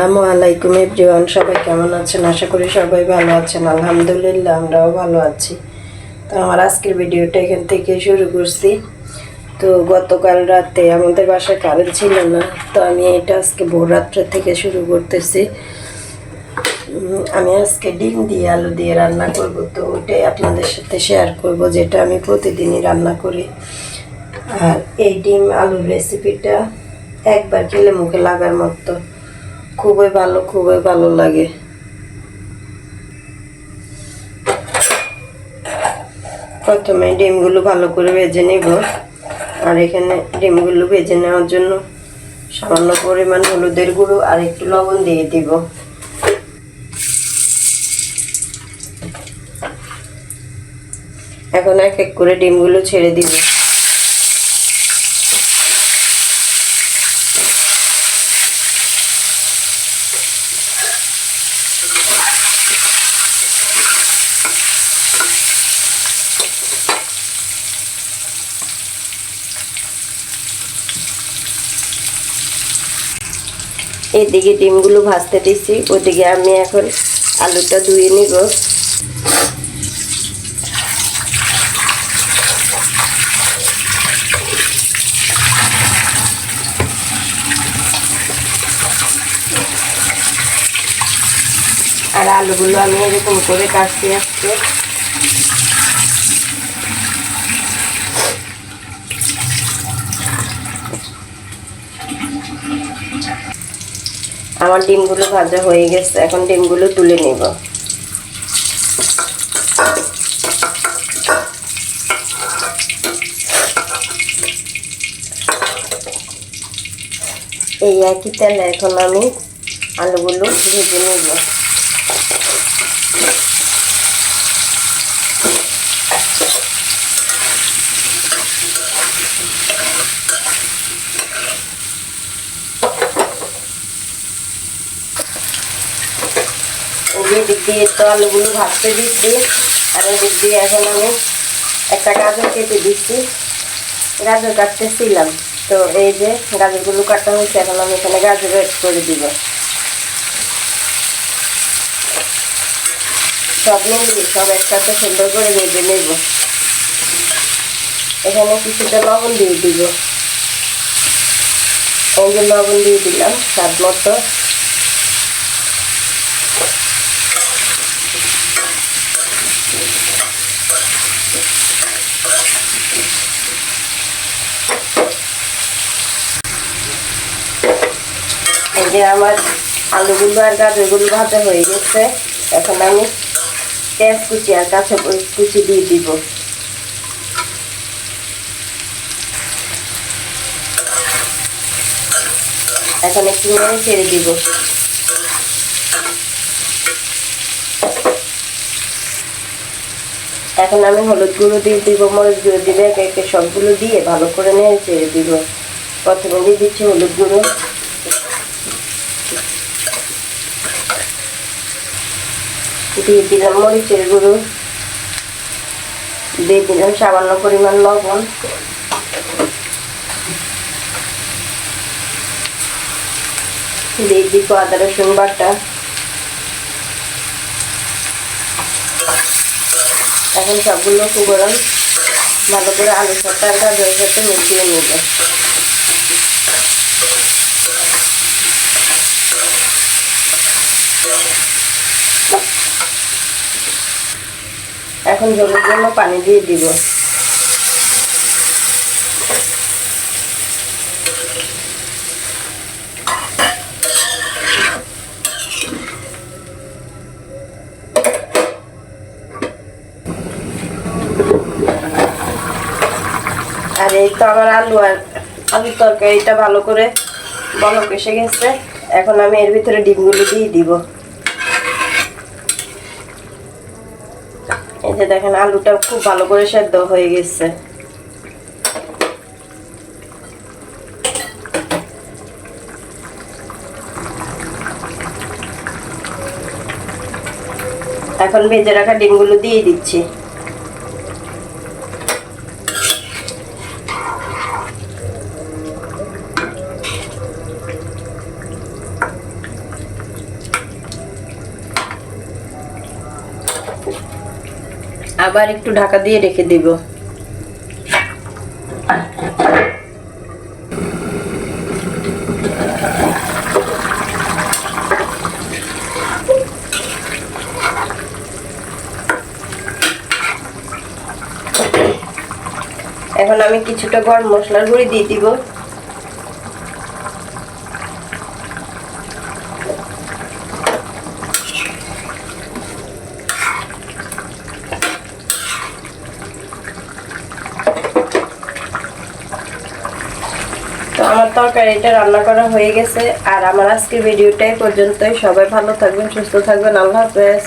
আসসালামু আলাইকুম এভরিওয়ান, সবাই কেমন আছেন? আশা করি সবাই ভালো আছেন। আলহামদুলিল্লাহ আমরাও ভালো আছি। তো আমার আজকের ভিডিওটা এখান থেকে শুরু করছি। তো গতকাল রাতে আমাদের বাসায় কারেন্ট ছিল না, তো আমি এটা আজকে ভোর রাত্রে থেকে শুরু করতেছি। আমি আজকে ডিম দিয়ে আলু দিয়ে রান্না করব, তো ওইটাই আপনাদের সাথে শেয়ার করব, যেটা আমি প্রতিদিনই রান্না করি। আর এই ডিম আলুর রেসিপিটা একবার খেলে মুখে লাগার মতো, খুবই ভালো লাগে। প্রথমে ডিমগুলো ভালো করে ভেজে নেব। আর এখানে ডিমগুলো ভেজে নেওয়ার জন্য সামান্য পরিমাণ হলুদের গুঁড়ো আর একটু লবণ দিয়ে দিব। এখন এক এক করে ডিমগুলো ছেড়ে দিব। এদিকে ডিমগুলো ভাজতে দিচ্ছি, ওদিকে আমি এখন আলুটা ধুয়ে নিব। আর আলুগুলো আমি এরকম করে কাটতে আসছে। আমার ডিমগুলো ভাজা হয়ে গেছে, এখন ডিমগুলো তুলে নেব। এই একই তেলে এখন আমি আলুগুলো ভেজে নেব। এদিক দিয়ে তো আলুগুলো ভাজতে দিচ্ছি, আর এদিক দিয়ে এখন আমি একটা গাজর কেটে দিচ্ছি। গাজর কাটতেছিলাম, তো এই যে গাজরগুলো কাটা হয়েছে, এখন আমি এখানে গাজর অ্যাড করে দিব। সব মিলিয়ে সব একসাথে সুন্দর করে ভেজে নেব। এখানে কিছুটা লবণ দিয়ে দিব। এই যে লবণ দিয়ে দিলাম স্বাদ মতো। এই যে আমার আলুগুলো আর গাজরগুলো ভাজা হয়ে গেছে, এখন আমি পেঁয়াজ কুচি আর কাঁচা মরিচ কুচি দিয়ে দিব। এখন একটু নেড়ে ছেড়ে দিব। এখন আমি হলুদ গুঁড়ো দিয়ে দিব, মরিচ গুঁড়ো দিবে, একে একে সবগুলো দিয়ে ভালো করে নেড়ে ছেড়ে দিব। প্রথমে দিয়ে দিচ্ছি হলুদ গুঁড়ো, দিয়ে দিলাম মরিচের গুঁড়ো, দিয়ে দিলাম সামান্য পরিমাণ লবণ, দিয়ে দিব আদা রসুন বাটা। এখন সবগুলো উপকরণ ভালো করে আলুর সাথে আর গাজরের সাথে মিশিয়ে নেব। এখন ঝোলের জন্য পানি দিয়ে দিব। আর এই তো আমার আলুর তরকারিটা ভালো করে বলক এসে গেছে, এখন আমি এর ভিতরে ডিমগুলো দিয়ে দিব। এই যে দেখেন আলুটা খুব ভালো করে সেদ্ধ হয়ে গেছে। এখন ভেজে রাখা ডিমগুলো দিয়ে দিচ্ছি। আবার একটু ঢাকা দিয়ে রেখে দিব। এখন আমি কিছুটা গরম মশলার গুঁড়ি দিয়ে দিব। তো আমার তরকারিটা রান্না করা হয়ে গেছে। আর আমার আজকের ভিডিওটাই পর্যন্তই। সবাই ভালো থাকবেন, সুস্থ থাকবেন। আল্লাহ হাফেজ।